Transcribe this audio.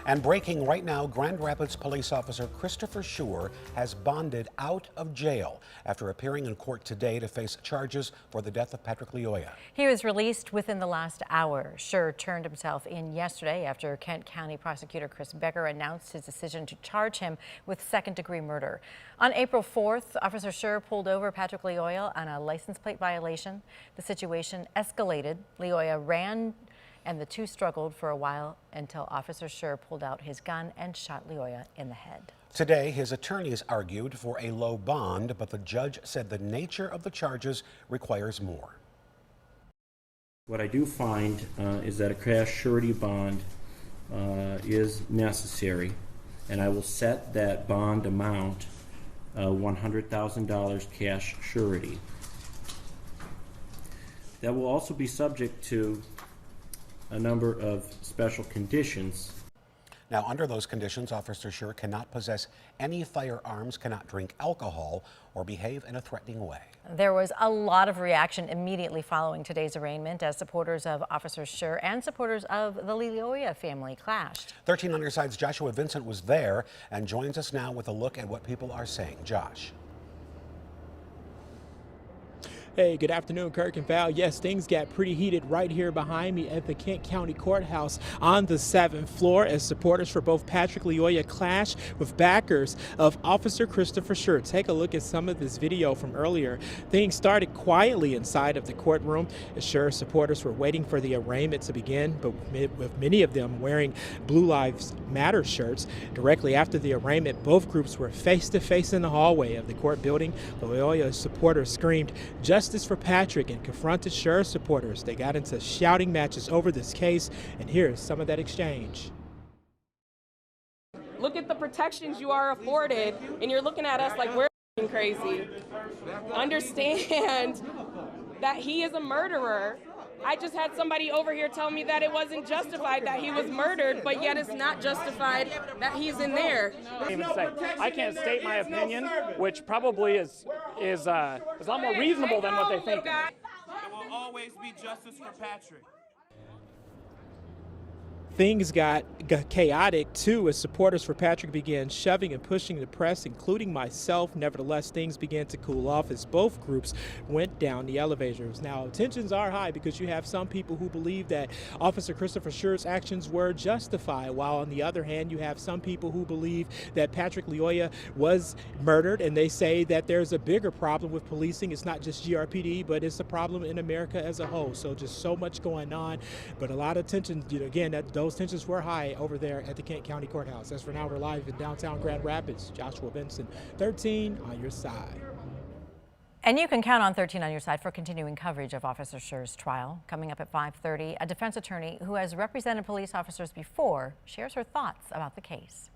And breaking right now, Grand Rapids police officer Officer Schurr has bonded out of jail after appearing in court today to face charges for the death of Patrick Lyoya. He was released within the last hour. Schurr turned himself in yesterday after Kent County prosecutor Chris Becker announced his decision to charge him with second-degree murder. On April 4th, Officer Schurr pulled over Patrick Lyoya on a license plate violation. The situation escalated. Lyoya ran and the two struggled for a while until Officer Schurr pulled out his gun and shot Lyoya in the head. Today, his attorneys argued for a low bond, but the judge said the nature of the charges requires more. What I do find is that a cash surety bond is necessary, and I will set that bond amount $100,000 cash surety. That will also be subject to a number of special conditions. Now, under those conditions, Officer Schurr cannot possess any firearms, cannot drink alcohol, or behave in a threatening way. There was a lot of reaction immediately following today's arraignment as supporters of Officer Schurr and supporters of the Lyoya family clashed. 13 on Your Side's Joshua Vincent was there and joins us now with a look at what people are saying. Josh. Hey, good afternoon, Kirk and Val. Yes, things got pretty heated right here behind me at the Kent County Courthouse on the 7th floor as supporters for both Patrick Lyoya clashed with backers of Officer Officer Schurr. Take a look at some of this video from earlier. Things started quietly inside of the courtroom as Schurr supporters were waiting for the arraignment to begin, but with many of them wearing Blue Lives Matter shirts. Directly after the arraignment, both groups were face-to-face in the hallway of the court building. Lyoya supporters screamed, "Justice for Patrick," and confronted Schurr supporters. They got into shouting matches over this case, and here's some of that exchange. Look at the protections you are afforded, and you're looking at us like we're crazy. Understand that he is a murderer. I just had somebody over here tell me that it wasn't justified that he was murdered, but yet it's not justified that he's in there. I can't state my opinion, which probably is a lot more reasonable than what they think. There will always be justice for Patrick. Things got chaotic, too, as supporters for Patrick began shoving and pushing the press, including myself. Nevertheless, things began to cool off as both groups went down the elevators. Now, tensions are high because you have some people who believe that Officer Officer Schurr's actions were justified, while on the other hand, you have some people who believe that Patrick Lyoya was murdered, and they say that there's a bigger problem with policing. It's not just GRPD, but it's a problem in America as a whole. So just so much going on, but a lot of tension, again, those tensions were high over there at the Kent County Courthouse. As for now, we're live in downtown Grand Rapids. Joshua Vincent, 13 on Your Side. And you can count on 13 on Your Side for continuing coverage of Officer Schurr's trial. Coming up at 5:30, a defense attorney who has represented police officers before shares her thoughts about the case.